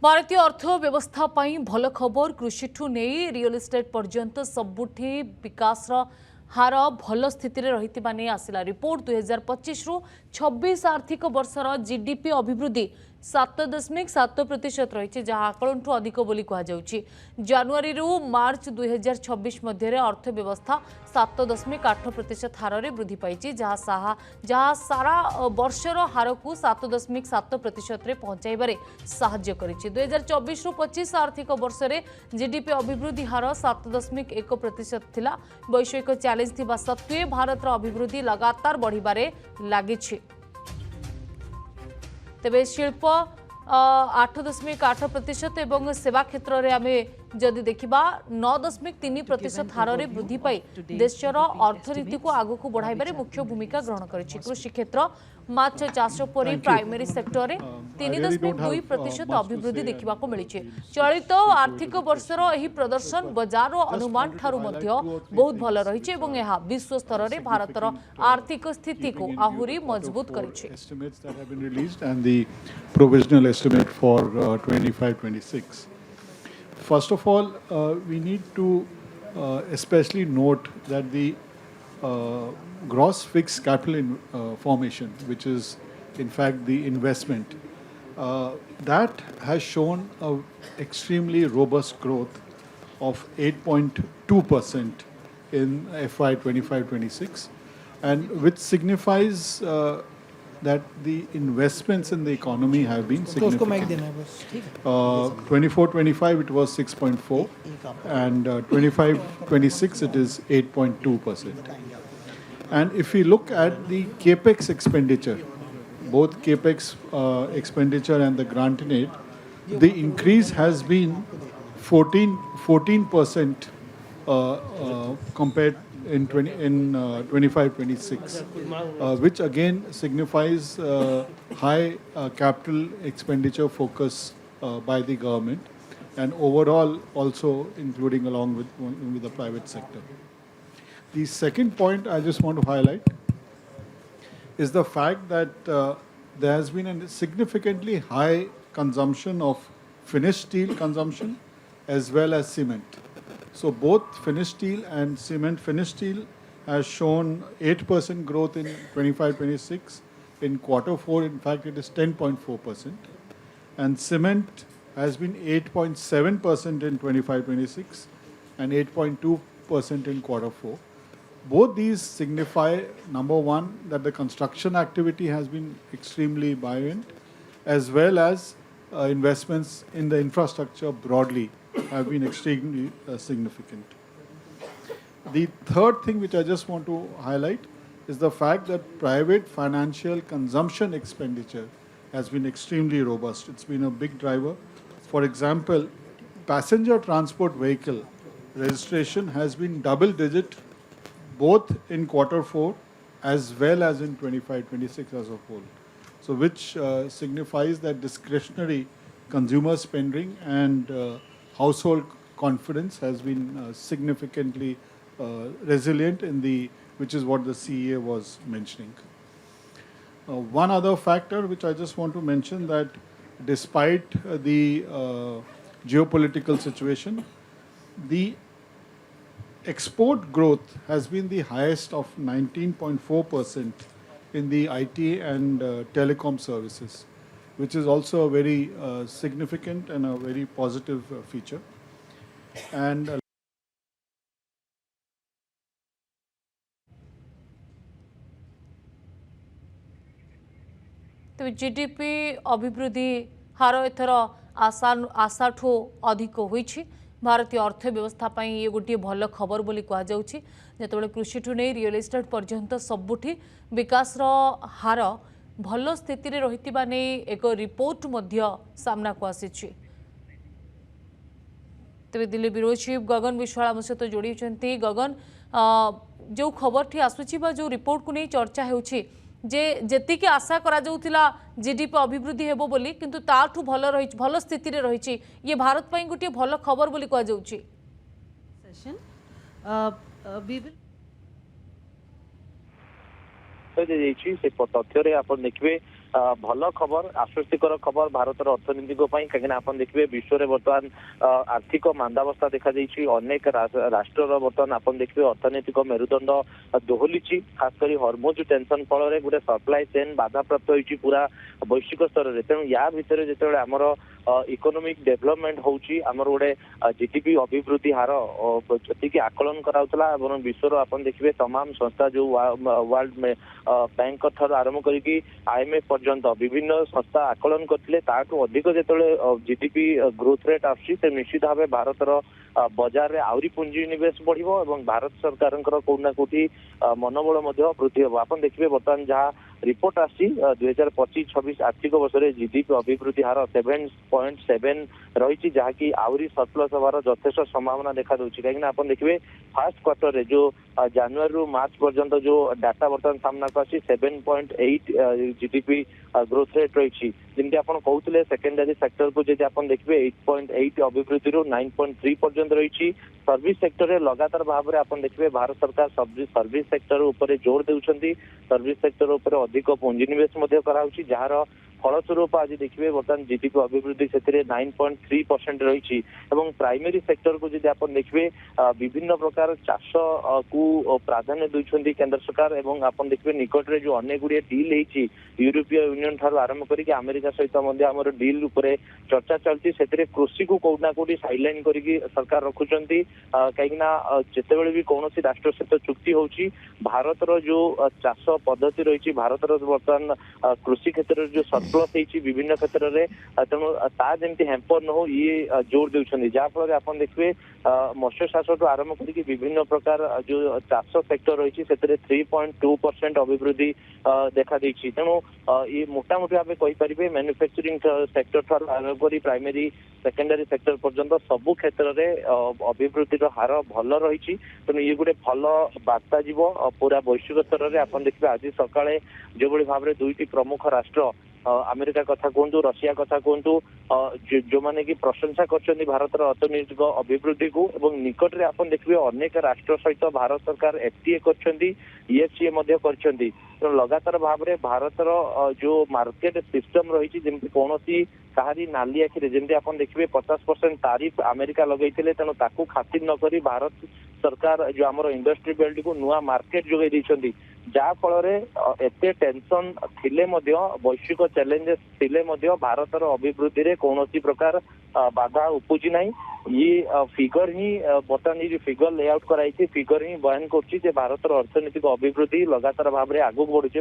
भारतीय अर्थ व्यवस्था पई भल खबर कृषि नहीं रियल एस्टेट पर्यंत सबुठी विकास हार भल स्थिति में रही नहीं आसला रिपोर्ट 2025 रु 26 आर्थिक वर्षर जीडीपी अभिवृद्धि 7.7% रही जहाँ आकलन ठू अधिक बोली कहुच्छी जनवरी रु मार्च 2026 मध्य अर्थव्यवस्था 7.8% हार में वृद्धि पाई जहाँ सारा वर्षर हार को 7.7% पहुंचाइबारे साहाय्य करिछि 2024 रु 25 आर्थिक वर्ष में जीडीपी अभिवृद्धि हार 7.1% थिला वैश्विक चैलेंज थिबा सत्वे भारतर अभिवृद्धि लगातार बढ़िबारे लागिछि तेबे शिल्प 8.8% एवं सेवा क्षेत्र में आम जदि देखा 9.3% हार में वृद्धि पाई देशर अर्थनीति को आगक बढ़ाइबारे मुख्य भूमिका ग्रहण करिछि कृषि क्षेत्र माछ चाष परी प्राइमरी सेक्टर में 3.2% अभिवृद्धि देखा मिली चलित आर्थिक वर्षर एही प्रदर्शन बजार अनुमान ठारू मध्य बहुत भल रही विश्व स्तर में भारतर आर्थिक स्थिति को आहुरी मजबूत करिछि First of all, we need to especially note that the gross fixed capital formation, which is in fact the investment, that has shown a extremely robust growth of 8.2% in FY 25-26, and which signifies that the investments in the economy have been significant. 24-25 it was 6.4 and 25-26 it is 8.2%. And if we look at the capex expenditure, both capex expenditure and the grant in aid, the increase has been 14% compared in 25-26, which again signifies high capital expenditure focus by the government and overall also including along with the private sector. The second point I just want to highlight is the fact that there has been a significantly high consumption of finished steel consumption as well as cement. So both finished steel and cement. Finished steel has shown 8% growth in 25-26. In quarter 4, in fact, it is 10.4%. And cement has been 8.7% in 25-26 and 8.2% in quarter 4. Both these signify, number one, that the construction activity has been extremely buoyant, as well as investments in the infrastructure broadly have been extremely significant. The third thing which I just want to highlight is the fact that private financial consumption expenditure has been extremely robust. It's been a big driver. For example, passenger transport vehicle registration has been double digit both in quarter 4 as well as in 25-26 as a whole. So which signifies that discretionary consumer spending and household confidence has been significantly resilient which is what the CEA was mentioning. One other factor which I just want to mention, that despite the geopolitical situation, the export growth has been the highest of 19.4% in the IT and telecom services, which is also a very significant and a very positive feature. And Tej GDP अभिवृद्धि हार एथर आशाठू अधिक होईछि भारतीय अर्थव्यवस्था ये गोटे भल खबर बोली कहुच्छी जिते कृषि नहीं रियल एस्टेट पर्यंत सबुठी विकास हार भल स्थिति में रही नहीं एक रिपोर्ट सामना को आसी तेज दिल्ली ब्यूरो चीफ गगन विश्वाल आम सहित जोड़ी गगन जो खबर आसूची जो रिपोर्ट को नहीं चर्चा होची जे जेतिकी आशा करा जाउथिला जीडीपी अभिवृद्धि हेबो बोली किंतु ताठू भल स्थिति रे रहिछि ये भारत पई गोटे भल खबर बोली कह जाउछि से तथ्य आप देखिए भल खबर आश्वस्तिकर खबर भारत अर्थनीति कहीं आप देखिए विश्व में बर्तमान आर्थिक मांदावस्था देखा अनेक राष्ट्र बर्तमान आप देखिए अर्थनैतिक मेरुदंड दोहली खास कर हरमुज टेंशन फल गोटे सप्लाई चेन बाधाप्राप्त होती पूरा वैश्विक स्तर में तेणु या भितर जो आमर इकोनोमिक डेभलपमेंट होची आमर गोटे जीडीपी अभिवृद्धि हार जी आकलन कराउतला विश्वर आप देखिए तमाम संस्था जो वर्ल्ड बैंक ठार आरंभ करके आईएमएफ पर्यंत विभिन्न संस्था आकलन करते अधिक जो जीडीपी ग्रोथ रेट आसुची निश्चित भाव भारतर बजार में आहरी पुंजी निवेश बढ़िबो एवं भारत सरकार कोना कोठी मनोबल वृद्धि हम आप देखिए बर्तमान जहाँ रिपोर्ट आसी 2025-26 आर्थिक वर्ष में जीडीपी अभिवृद्धि हार 7.7 रही जहाँकि आहरी सरप्लस हमार यथेष संभावना देखा दूसरी कहीं आप देखिए फास्ट क्वार्टर रे जो जनवरी रु मार्च पर्यंत जो डाटा बर्तमान सामना को आसी 7.8 जीडीपी ग्रोथ रेट रही जमी आप कहते सेकेंडरी सेक्टर को जब आप देखिए 8.8 अभिवृद्धि रु 9.3 पर्यंत रही सर्विस सेक्टर में लगातार भाव में आप देखिए भारत सरकार सर्विस सेक्टर उपर जोर देउछंती सर्विस सेक्टर उपर अधिक पुंजीनिवेश कराउछि जार फलस्वरूप आज देखिए बर्तमान जीडीपी अभिवृद्धि से 9.3% रही प्राइमरी सेक्टर को जब आप देखिए विभिन्न प्रकार चाष को प्राधान्य दूसरी केंद्र सरकार एवं आप देखिए निकट में जो अनेक गुड़िए डील होती यूरोपीय यूनियन ठार आरंभ करके अमेरिका सहित आमर डील उपर चर्चा चलती से कृषि को कौटना कौटी साइडलाइन करके सरकार रखुंट कहीं जितेबले भी कौन राष्ट्र सहित चुक्ति होची भारतर जो चाष पद्धति रही भारतर बर्तमान कृषि क्षेत्र में जो सरप्लस होती विभिन्न क्षेत्र में तेणु ता जमी हेम्पर न हो ये जोर देउछंती जहाँफल आप देखिए मत्स्य चाष आरंभ करके विभिन्न प्रकार जो चाष सेक्टर रही 3.2% अभिवृद्धि देखा देछि तेणु ये मोटामोटी भाव कहींपारे मैन्युफैक्चरिंग सेक्टर ठार आरंभ कर प्राइमरी सेकेंडरी सेक्टर पर्यंत सबु क्षेत्र में अभिवृद्धि हार भल रही तेणु ये गोटे भल बार्ता जीव पूरा वैश्विक स्तर में आप देखिए आज सकाळे जो भाव में दुईटी प्रमुख राष्ट्र अमेरिका कथा कहतु रशिया कथा कहतु जो माने कि प्रशंसा कर भारत अर्थनैतिक अभिवृद्धि को एवं निकट में आप देखिए अनेक राष्ट्र सहित भारत सरकार एफटीए कर लगातार भाव में भारतर जो मार्केट सिस्टम रही जमी कौन कहारी नाली आखिरे जमी आप देखिए 50% तारीफ अमेरिका लगे तेणु ताकू खातिर नक भारत सरकार जो आम इंडस्ट्री बेल्ट को नुआ मार्केट जोगे देइछंती जहाँ फल एते टेंशन थिले मध्य वैश्विक चैलेंजेस थिले मध्य भारतर अभिवृद्धि रे कौनसी प्रकार बाधा उपजी ना ये फिगर ही बर्तमान ये फिगर लेआउट कराई फिगर ही बयान कर भारतर अर्थनैतिक अभिवृद्धि लगातार भाव में आगू बढ़ुचे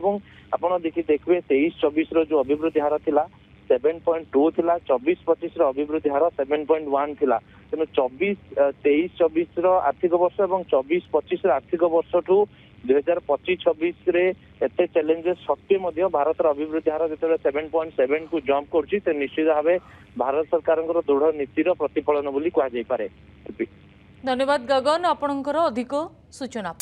आप देखिए 23-24 जो अभिवृद्धि हार थिला 7.2 थिला 24-25 अभिवृद्धि हार 7.1 थिला तेणु 23-24 आर्थिक वर्ष और 24-25 आर्थिक वर्ष ठू 2025-26 एते चैलेंजेस सत्वे भारत अभिवृद्धि हार जो 7.7 को जंप कर निश्चित भाव भारत सरकार दृढ़ नीतिर प्रतिफलन बोली कहुपे। धन्यवाद गगन आपणकर अधिक सूचना।